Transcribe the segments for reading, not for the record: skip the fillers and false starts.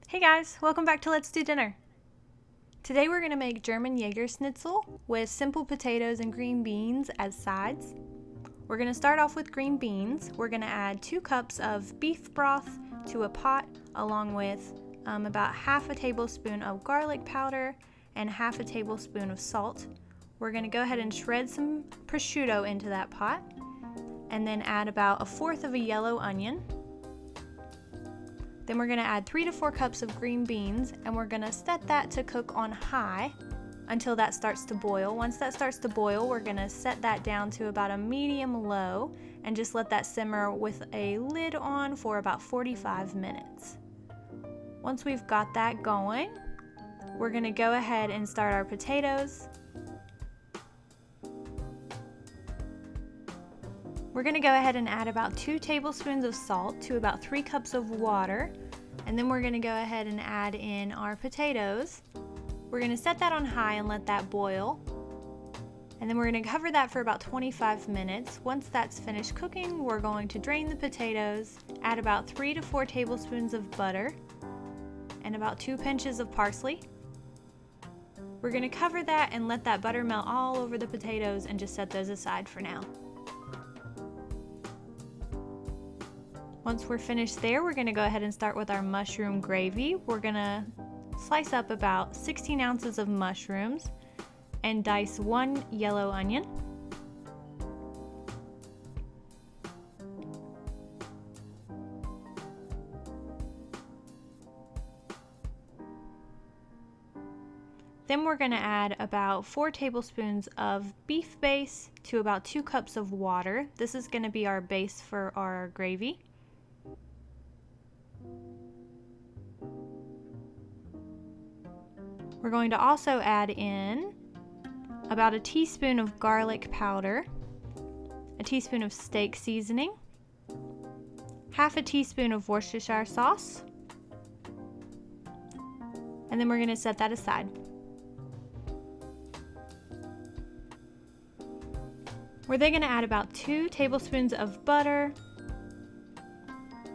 Hey guys, welcome back to Let's Do Dinner. Today we're going to make German Jägerschnitzel with simple potatoes and green beans as sides. We're going to start off with green beans. We're going to add 2 cups of beef broth to a pot along with about half a tablespoon of garlic powder and half a tablespoon of salt. We're going to go ahead and shred some prosciutto into that pot and then add about 1/4 of a yellow onion. Then we're going to add 3 to 4 cups of green beans and we're going to set that to cook on high until that starts to boil. Once that starts to boil, we're going to set that down to about a medium low and just let that simmer with a lid on for about 45 minutes. Once we've got that going, we're going to go ahead and start our potatoes. We're going to go ahead and add about 2 tablespoons of salt to about 3 cups of water, and then we're going to go ahead and add in our potatoes. We're going to set that on high and let that boil, and then we're going to cover that for about 25 minutes. Once that's finished cooking, we're going to drain the potatoes, add about 3 to 4 tablespoons of butter, and about 2 pinches of parsley. We're going to cover that and let that butter melt all over the potatoes and just set those aside for now. Once we're finished there, we're going to go ahead and start with our mushroom gravy. We're going to slice up about 16 ounces of mushrooms and dice 1 yellow onion. Then we're going to add about 4 tablespoons of beef base to about 2 cups of water. This is going to be our base for our gravy. We're going to also add in about a teaspoon of garlic powder, a teaspoon of steak seasoning, half a teaspoon of Worcestershire sauce, and then we're going to set that aside. We're then going to add about 2 tablespoons of butter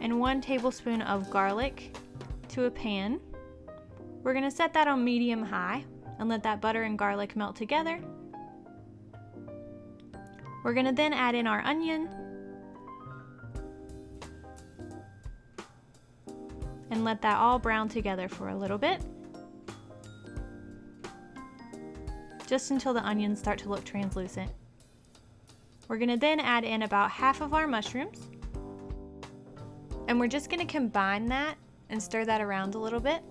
and 1 tablespoon of garlic to a pan. We're going to set that on medium-high and let that butter and garlic melt together. We're going to then add in our onion and let that all brown together for a little bit, just until the onions start to look translucent. We're going to then add in about half of our mushrooms, and we're just going to combine that and stir that around a little bit.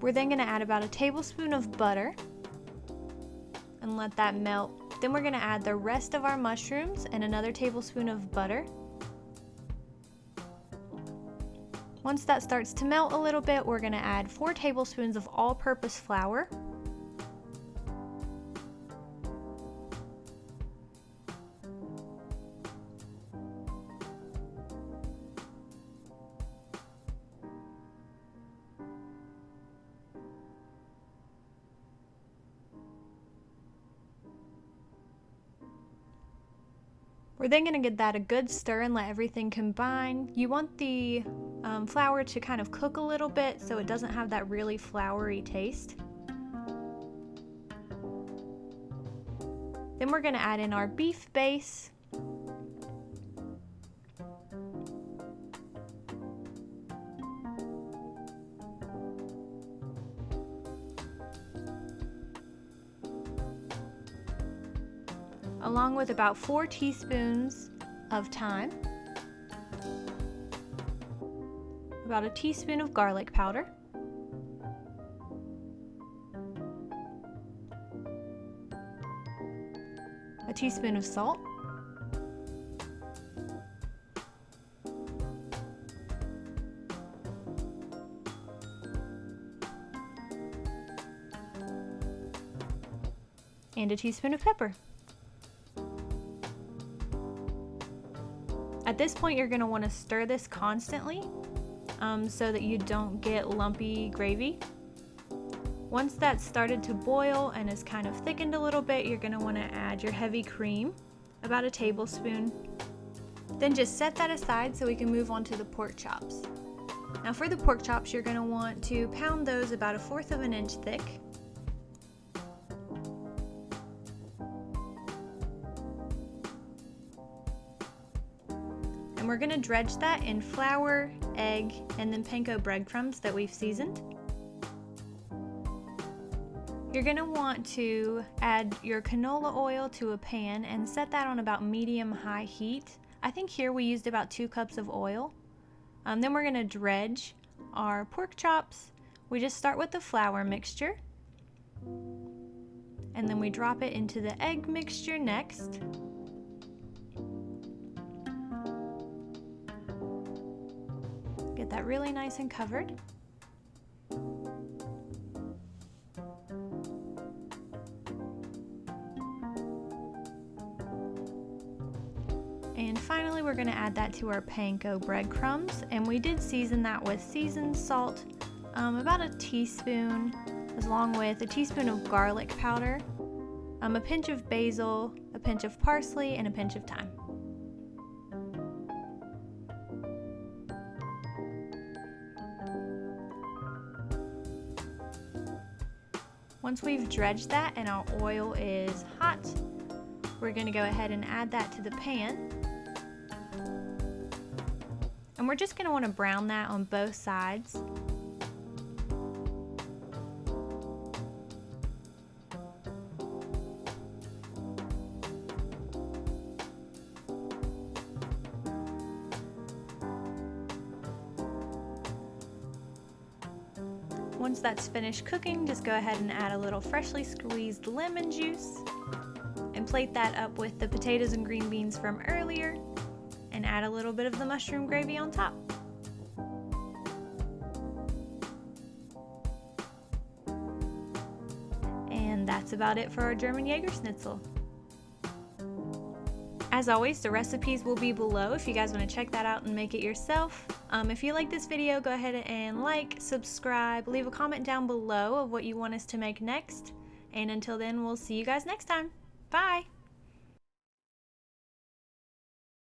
We're then going to add about a tablespoon of butter and let that melt. Then we're going to add the rest of our mushrooms and another tablespoon of butter. Once that starts to melt a little bit, we're going to add 4 tablespoons of all-purpose flour. We're then going to give that a good stir and let everything combine. You want the flour to kind of cook a little bit so it doesn't have that really floury taste. Then we're going to add in our beef base. Along with about 4 teaspoons of thyme, about a teaspoon of garlic powder, a teaspoon of salt, and a teaspoon of pepper. At this point, you're going to want to stir this constantly so that you don't get lumpy gravy. Once that's started to boil and is kind of thickened a little bit, you're going to want to add your heavy cream, about a tablespoon. Then just set that aside so we can move on to the pork chops. Now for the pork chops, you're going to want to pound those about 1/4 of an inch thick. And we're going to dredge that in flour, egg, and then panko breadcrumbs that we've seasoned. You're going to want to add your canola oil to a pan and set that on about medium-high heat. I think here we used about 2 cups of oil. Then we're going to dredge our pork chops. We just start with the flour mixture, and then we drop it into the egg mixture next. Get that really nice and covered. And finally, we're going to add that to our panko breadcrumbs, and we did season that with seasoned salt, about a teaspoon, along with a teaspoon of garlic powder, a pinch of basil, a pinch of parsley, and a pinch of thyme. Once we've dredged that and our oil is hot, we're going to go ahead and add that to the pan. And we're just going to want to brown that on both sides. Once that's finished cooking, just go ahead and add a little freshly squeezed lemon juice and plate that up with the potatoes and green beans from earlier, and add a little bit of the mushroom gravy on top. And that's about it for our German Jägerschnitzel. As always, the recipes will be below if you guys want to check that out and make it yourself. If you like this video, go ahead and like, subscribe, leave a comment down below of what you want us to make next. And until then, we'll see you guys next time. Bye!